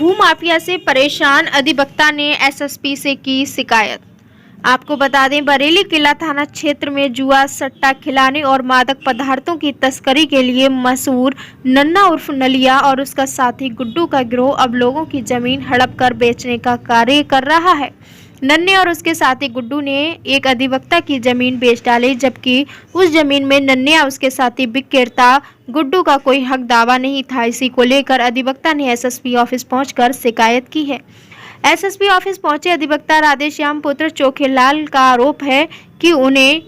भूमाफिया से परेशान अधिवक्ता ने एसएसपी से की शिकायत। आपको बता दें, बरेली किला थाना क्षेत्र में जुआ सट्टा खिलाने और मादक पदार्थों की तस्करी के लिए मशहूर नन्ना उर्फ नलिया और उसका साथी गुड्डू का गिरोह अब लोगों की जमीन हड़प कर बेचने का कार्य कर रहा है। नन्ने और उसके साथी गुड्डू ने एक अधिवक्ता की जमीन बेच डाली, जबकि उस जमीन में नन्ने या उसके साथी विक्रेता गुड्डू का कोई हक दावा नहीं था। इसी को लेकर अधिवक्ता ने एसएसपी ऑफिस पहुंचकर शिकायत की है। एसएसपी ऑफिस पहुंचे अधिवक्ता राधेश्याम पुत्र चोखेलाल का आरोप है कि उन्हें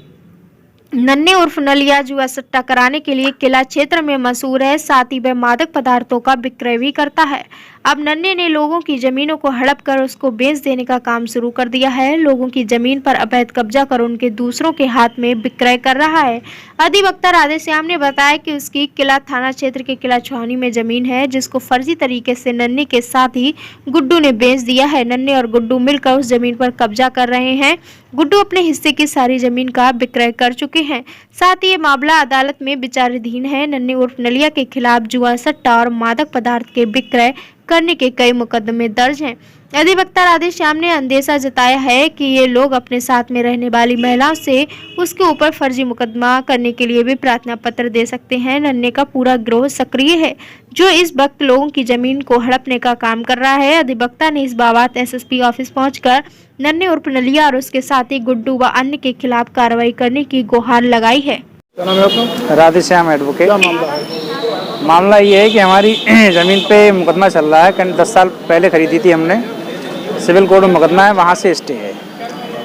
नन्ने उर्फ नलिया जुआ सट्टा कराने के लिए किला क्षेत्र में मशहूर है, साथ ही वह मादक पदार्थों का विक्रय भी करता है। अब नन्ने ने लोगों की जमीनों को हड़प कर उसको बेच देने का काम शुरू कर दिया है। लोगों की जमीन पर अवैध कब्जा कर उनके दूसरों के हाथ में विक्रय कर रहा है। अधिवक्ता राधेश्याम ने बताया कि उसकी किला थाना क्षेत्र के किला छावनी में जमीन है, जिसको फर्जी तरीके से नन्ने के साथ ही गुड्डू ने बेच दिया है। नन्ने और गुड्डू मिलकर उस जमीन पर कब्जा कर रहे हैं। गुड्डू अपने हिस्से की सारी जमीन का विक्रय कर चुके हैं। साथ ही ये मामला अदालत में विचाराधीन है। नन्ने उर्फ नलिया के खिलाफ जुआ सट्टा और मादक पदार्थ के विक्रय करने के कई मुकदमे दर्ज हैं। अधिवक्ता राधेश्याम ने अंदेशा जताया है कि ये लोग अपने साथ में रहने वाली महिलाओं से उसके ऊपर फर्जी मुकदमा करने के लिए भी प्रार्थना पत्र दे सकते हैं। नन्ने का पूरा गिरोह सक्रिय है, जो इस वक्त लोगों की जमीन को हड़पने का काम कर रहा है। अधिवक्ता ने इस बाबत एसएसपी ऑफिस पहुंचकर नन्ने उर्फ नलिया और उसके साथी गुड्डू व अन्य के खिलाफ कार्रवाई करने की गुहार लगाई है। क्या नाम है आपका? राधेश्याम एडवोकेट। क्या मामला है? मामला ये है कि हमारी ज़मीन पे मुकदमा चल रहा है। करीब 10 साल पहले खरीदी थी हमने। सिविल कोर्ट में मुकदमा है, वहाँ से स्टे है।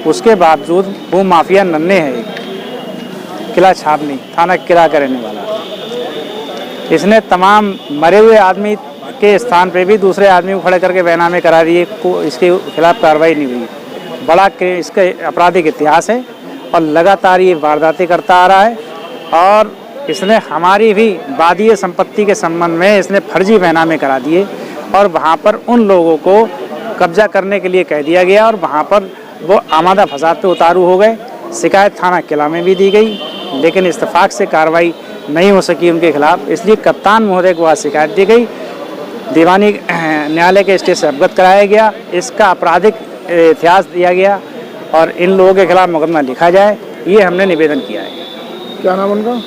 उसके बावजूद वो माफिया नन्ने है, किला छावनी थाना किला का रहने वाला, इसने तमाम मरे हुए आदमी के स्थान पे भी दूसरे आदमी को खड़े करके बैनामे करा दिए। इसके खिलाफ कार्रवाई नहीं हुई। बड़ा इसका आपराधिक इतिहास है और लगातार ये वारदातें करता आ रहा है। और इसने हमारी भी वादीय संपत्ति के संबंध में इसने फर्जी बैनामे करा दिए और वहाँ पर उन लोगों को कब्जा करने के लिए कह दिया गया और वहाँ पर वो आमादा फसाद पे उतारू हो गए। शिकायत थाना किला में भी दी गई, लेकिन इत्तेफाक से कार्रवाई नहीं हो सकी उनके खिलाफ। इसलिए कप्तान महोदय को आज शिकायत दी गई, दीवानी न्यायालय के स्टे से अवगत कराया गया, इसका आपराधिक इतिहास दिया गया और इन लोगों के खिलाफ मुकदमा लिखा जाए, ये हमने निवेदन किया है। क्या नाम उनका?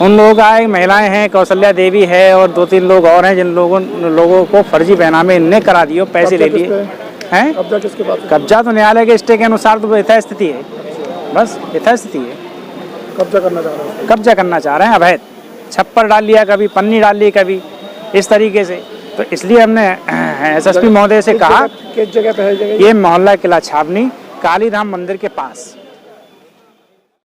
उन लोगों का एक महिलाएं हैं, कौशल्या देवी है और 2-3 लोग और हैं, जिन लोगों को फर्जी बैनामे इनने करा दिए, पैसे ले लिए हैं। कब्जा किसके पास? कब्जा तो न्यायालय के स्टे के अनुसार तो यथास्थिति है, बस यथास्थिति है। कब्जा करना चाह रहे हैं? कब्जा करना चाह रहे हैं, अवैध छप्पर डाल लिया, कभी पन्नी डाल ली, कभी इस तरीके से। तो इसलिए हमने एसएसपी महोदय से कहा, किस जगह पे है? ये मोहल्ला किला छावनी कालीधाम मंदिर के पास।